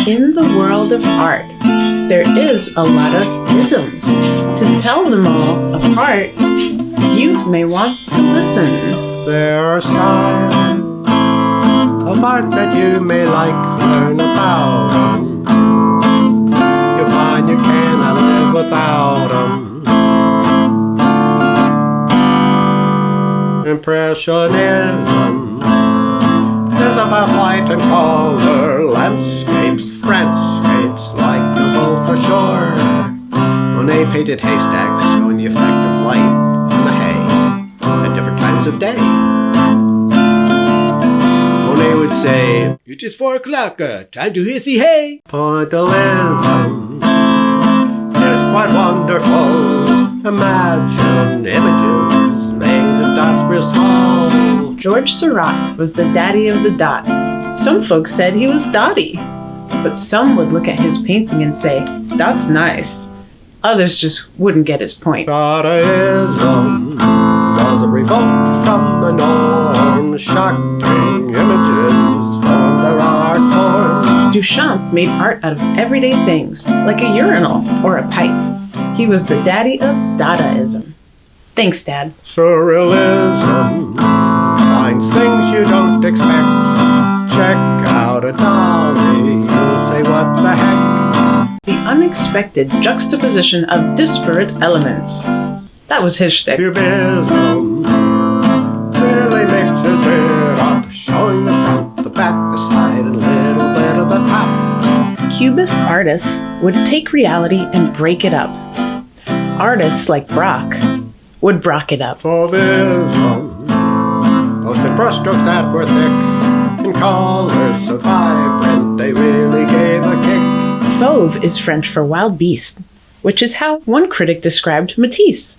In the world of art, there is a lot of isms. To tell them all apart, you may want to listen. There are styles of art that you may like, learn about 'em. You'll find you cannot live without 'em. Impressionism is about light and color, landscapes, friendscapes, likeable for sure. Monet painted haystacks showing the effect of light in the hay at different times of day. Monet would say, "It is 4 o'clock, time to see hay." Pointillism is quite wonderful. Imagine images made of dots real small. George Seurat was the daddy of the dot. Some folks said he was dotty, but some would look at his painting and say, "That's nice." Others just wouldn't get his point. Dadaism was a revolt from the norm, shocking images from their art form. Duchamp made art out of everyday things, like a urinal or a pipe. He was the daddy of Dadaism. Thanks, Dad. Surrealism finds things you don't expect. Check out a dolly, you'll say, "What the heck?" The unexpected juxtaposition of disparate elements. That was his shtick. Cubism really mixes it up, showing the front, the back, the side, and a little bit of the top. Cubist artists would take reality and break it up. Artists like Braque would Braque it up. Fauvism posted brushstrokes that were thick, and colors so vibrant they really gave a kick. Fauve is French for wild beast, which is how one critic described Matisse.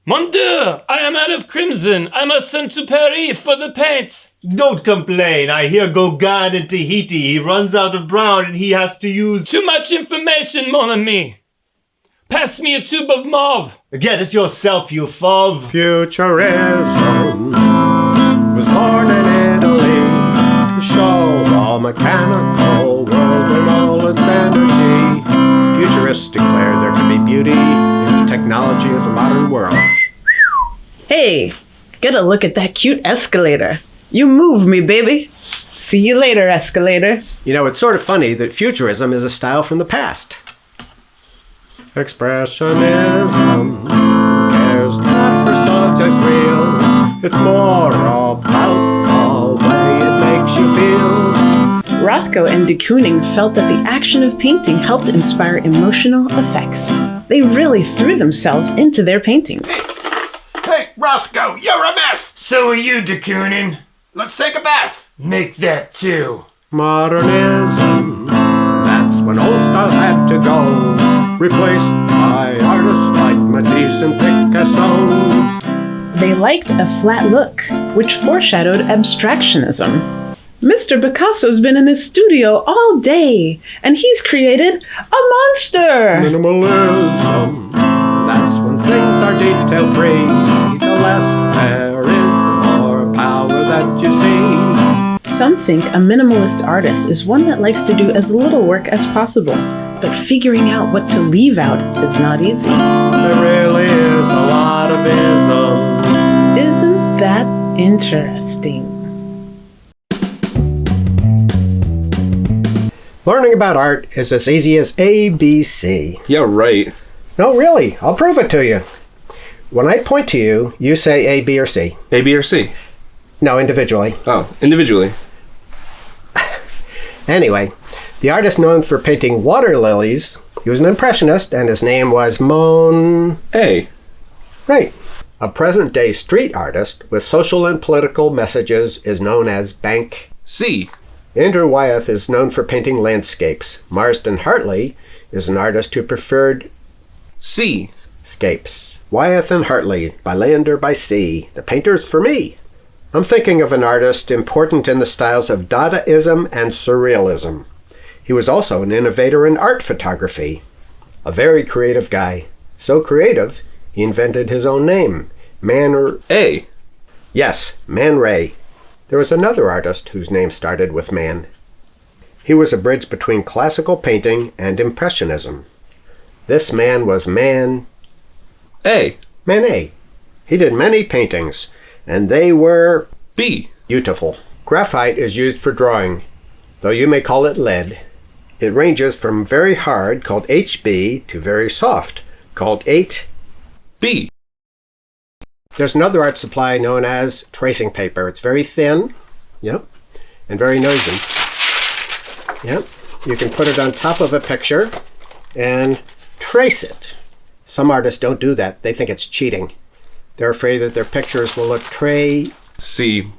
Mon Dieu, I am out of crimson. I must send to Paris for the paint. Don't complain. I hear Gauguin in Tahiti. He runs out of brown and he has to use... Too much information, mon ami. Pass me a tube of mauve. Get it yourself, you fauve. Futurism was born in Italy to show a mechanical world in all its energy. Futurists declared there could be beauty in the technology of the modern world. Hey, get a look at that cute escalator. You move me, baby. See you later, escalator. You know, it's sort of funny that futurism is a style from the past. Expressionism cares not for subjects real. It's more about the way it makes you feel. Rothko and de Kooning felt that the action of painting helped inspire emotional effects. They really threw themselves into their paintings. Hey, Roscoe, you're a mess! So are you, de Kooning. Let's take a bath! Make that too. Modernism, that's when old styles had to go, replaced by artists like Matisse and Picasso. They liked a flat look, which foreshadowed abstractionism. Mr. Picasso's been in his studio all day, and he's created a monster! Minimalism, that's when things are detail-free. The less there is, the more power that you see. Some think a minimalist artist is one that likes to do as little work as possible, but figuring out what to leave out is not easy. There really is a lot of isms. Isn't that interesting? Learning about art is as easy as ABC. Yeah, right. No, really, I'll prove it to you. When I point to you, you say A, B, or C. A, B, or C? No, individually. Oh, individually. Anyway, the artist known for painting water lilies, he was an impressionist, and his name was A. Right. A present-day street artist with social and political messages is known as Bank. C. Andrew Wyeth is known for painting landscapes. Marston Hartley is an artist who preferred C. scapes. Wyeth and Hartley, by land or by sea, the painters for me. I'm thinking of an artist important in the styles of Dadaism and Surrealism. He was also an innovator in art photography. A very creative guy. So creative, he invented his own name, A. Yes, Man Ray. There was another artist whose name started with Man. He was a bridge between classical painting and Impressionism. This man was Manet. He did many paintings, and they were B. beautiful. Graphite is used for drawing, though you may call it lead. It ranges from very hard, called HB, to very soft, called 8B. There's another art supply known as tracing paper. It's very thin, and very noisy. You can put it on top of a picture and trace it. Some artists don't do that. They think it's cheating. They're afraid that their pictures will look C.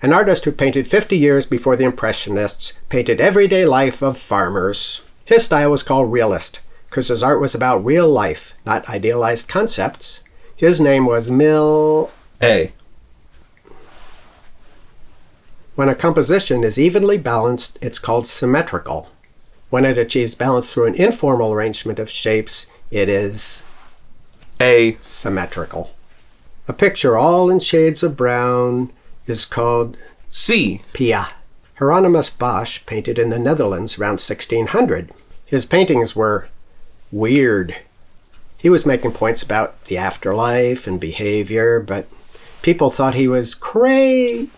An artist who painted 50 years before the Impressionists painted everyday life of farmers. His style was called realist, because his art was about real life, not idealized concepts. His name was A. When a composition is evenly balanced, it's called symmetrical. When it achieves balance through an informal arrangement of shapes, it is A. symmetrical. A picture all in shades of brown is called C. Pia. Hieronymus Bosch painted in the Netherlands around 1600. His paintings were weird. He was making points about the afterlife and behavior, but people thought he was crazy.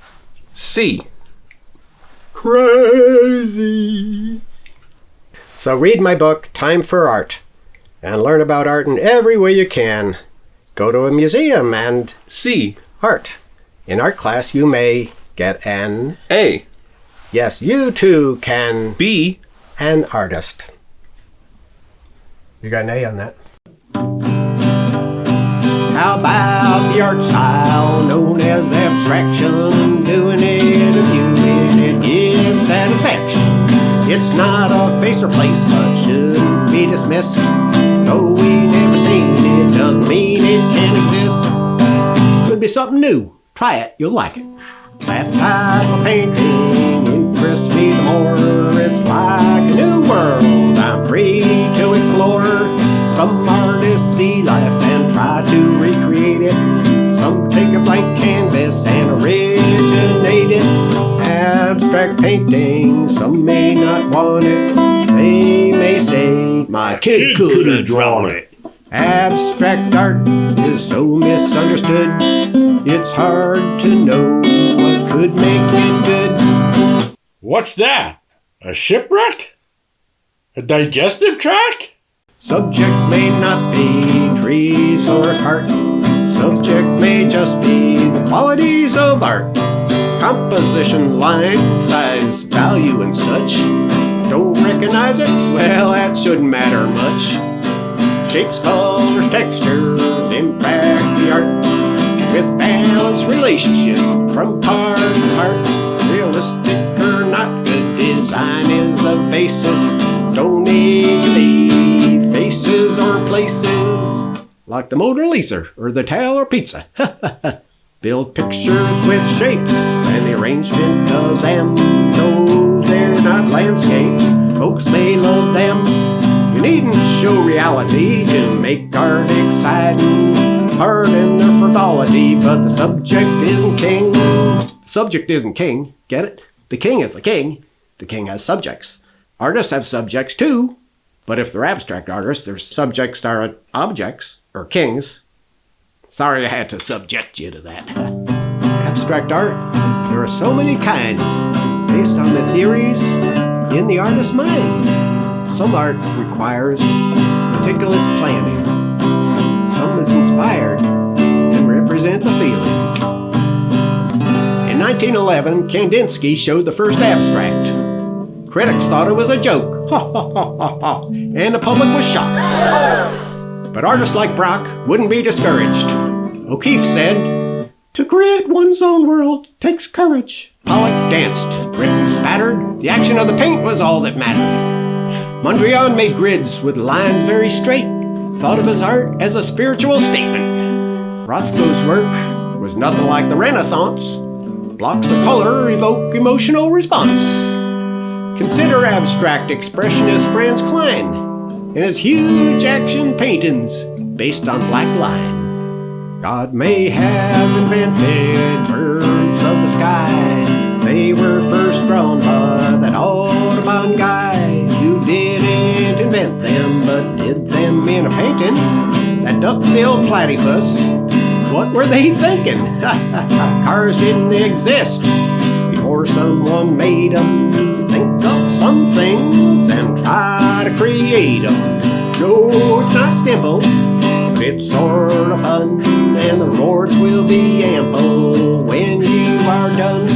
So read my book, Time for Art, and learn about art in every way you can. Go to a museum and see art. In art class, you may get an A. Yes, you too can be an artist. You got an A on that. How about the art style known as abstraction? Doing it and viewing it gives satisfaction. It's not a face or place, but shouldn't be dismissed. Though we never seen it, doesn't mean it can't exist. Could be something new. Try it, you'll like it. That type of painting interests me the more. It's like a new world I'm free to explore. Some artists see life and try to recreate it. Some take a blank canvas and originate it. Abstract painting, some may not want it. They may say, my kid could have drawn it. Abstract art is so misunderstood. It's hard to know what could make it good. What's that? A shipwreck? A digestive tract? Subject may not be trees or a cart. Subject may just be the qualities of art. Composition, line, size, value, and such. Don't recognize it? Well, that shouldn't matter much. Shapes, colors, textures impact the art with balanced relationship from part to part. Realistic or not, good design is the basis. Don't need to be faces or places like the Mona Lisa or the Tower Pizza. Build pictures with shapes and the arrangement of them. No, they're not landscapes. Folks may love them. You needn't show reality to make art exciting. Pardon their frivolity, but the subject isn't king. The subject isn't king. Get it? The king is the king. The king has subjects. Artists have subjects too. But if they're abstract artists, their subjects are objects or kings. Sorry I had to subject you to that. Abstract art, there are so many kinds, based on the theories in the artist's minds. Some art requires meticulous planning. Some is inspired and represents a feeling. In 1911, Kandinsky showed the first abstract. Critics thought it was a joke, and the public was shocked. But artists like Brock wouldn't be discouraged. O'Keeffe said, to create one's own world takes courage. Pollock danced, grit and spattered. The action of the paint was all that mattered. Mondrian made grids with lines very straight, thought of his art as a spiritual statement. Rothko's work was nothing like the Renaissance. Blocks of color evoke emotional response. Consider abstract expressionist Franz Klein and his huge action paintings based on black line. God may have invented birds of the sky. They were first drawn by that Audubon did them in a painting, that duck-billed platypus. What were they thinking? Cars didn't exist before someone made them. Think up some things and try to create them. No, it's not simple, but it's sort of fun, and the rewards will be ample when you are done.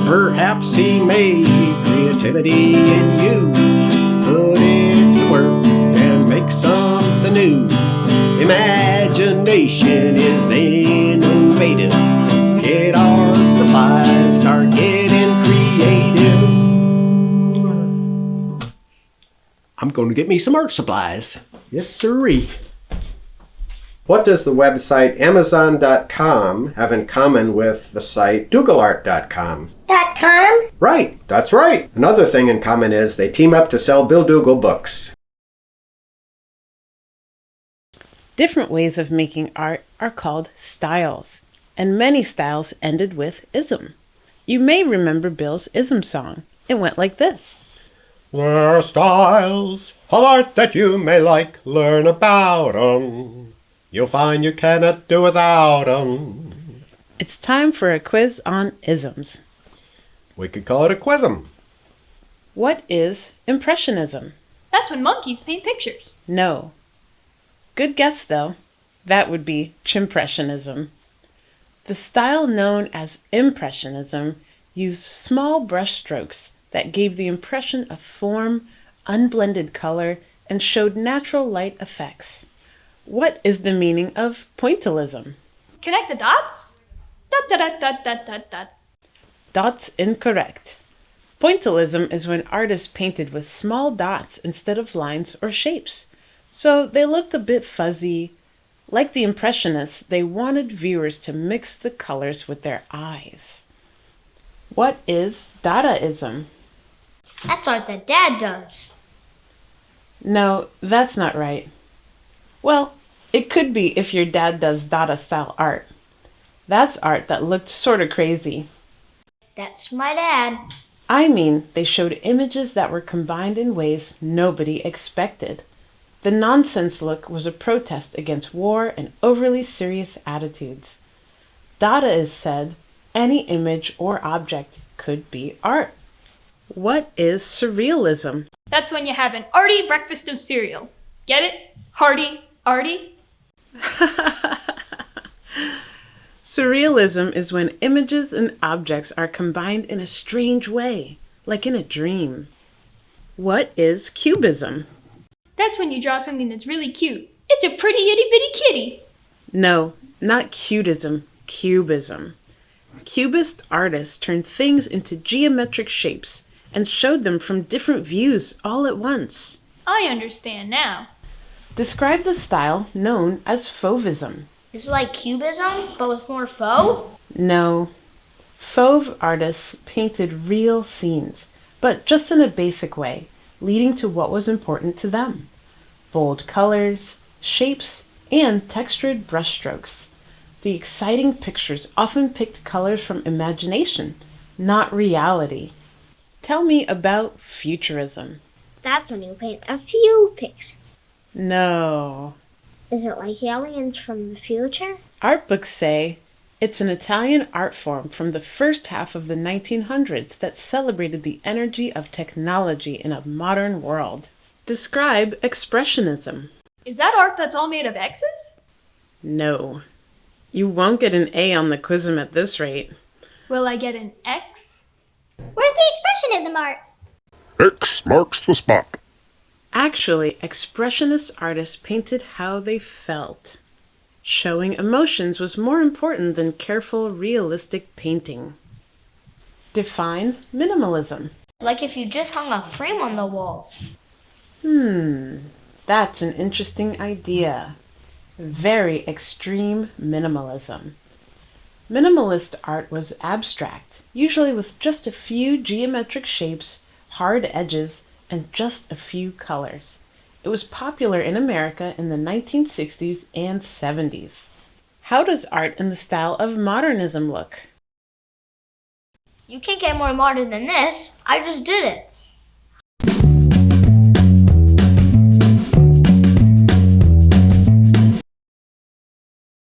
Perhaps he made creativity in you. Put it to work and make something new. Imagination is innovative. Get art supplies, start getting creative. I'm going to get me some art supplies. Yes, sirree. What does the website Amazon.com have in common with the site DougallArt.com? .com? Right, that's right. Another thing in common is they team up to sell Bill Dougal books. Different ways of making art are called styles, and many styles ended with ism. You may remember Bill's ism song. It went like this. There are styles of art that you may like, learn about 'em. You'll find you cannot do without 'em. It's time for a quiz on isms. We could call it a quizm. What is Impressionism? That's when monkeys paint pictures. No. Good guess, though. That would be Chimpressionism. The style known as Impressionism used small brush strokes that gave the impression of form, unblended color, and showed natural light effects. What is the meaning of pointillism? Connect the dots? Dot dot dot dot dot dot. Dots incorrect. Pointillism is when artists painted with small dots instead of lines or shapes. So they looked a bit fuzzy. Like the Impressionists, they wanted viewers to mix the colors with their eyes. What is Dadaism? That's art that Dad does. No, that's not right. Well, it could be if your dad does Dada-style art. That's art that looked sort of crazy. That's my dad. I mean, they showed images that were combined in ways nobody expected. The nonsense look was a protest against war and overly serious attitudes. Dadaist said any image or object could be art. What is surrealism? That's when you have an arty breakfast of cereal. Get it? Hearty, arty? Surrealism is when images and objects are combined in a strange way, like in a dream. What is cubism? That's when you draw something that's really cute. It's a pretty itty bitty kitty. No, not cutism, cubism. Cubist artists turned things into geometric shapes and showed them from different views all at once. I understand now. Describe the style known as fauvism. It's like cubism, but with more faux? No. Fauve artists painted real scenes, but just in a basic way, leading to what was important to them. Bold colors, shapes, and textured brushstrokes. The exciting pictures often picked colors from imagination, not reality. Tell me about futurism. That's when you paint a few pictures. No. Is it like aliens from the future? Art books say it's an Italian art form from the first half of the 1900s that celebrated the energy of technology in a modern world. Describe Expressionism. Is that art that's all made of X's? No. You won't get an A on the quizm at this rate. Will I get an X? Where's the Expressionism art? X marks the spot. Actually, Expressionist artists painted how they felt. Showing emotions was more important than careful, realistic painting. Define minimalism. Like if you just hung a frame on the wall. That's an interesting idea. Very extreme minimalism. Minimalist art was abstract, usually with just a few geometric shapes, hard edges, and just a few colors. It was popular in America in the 1960s and 70s. How does art in the style of modernism look? You can't get more modern than this. I just did it.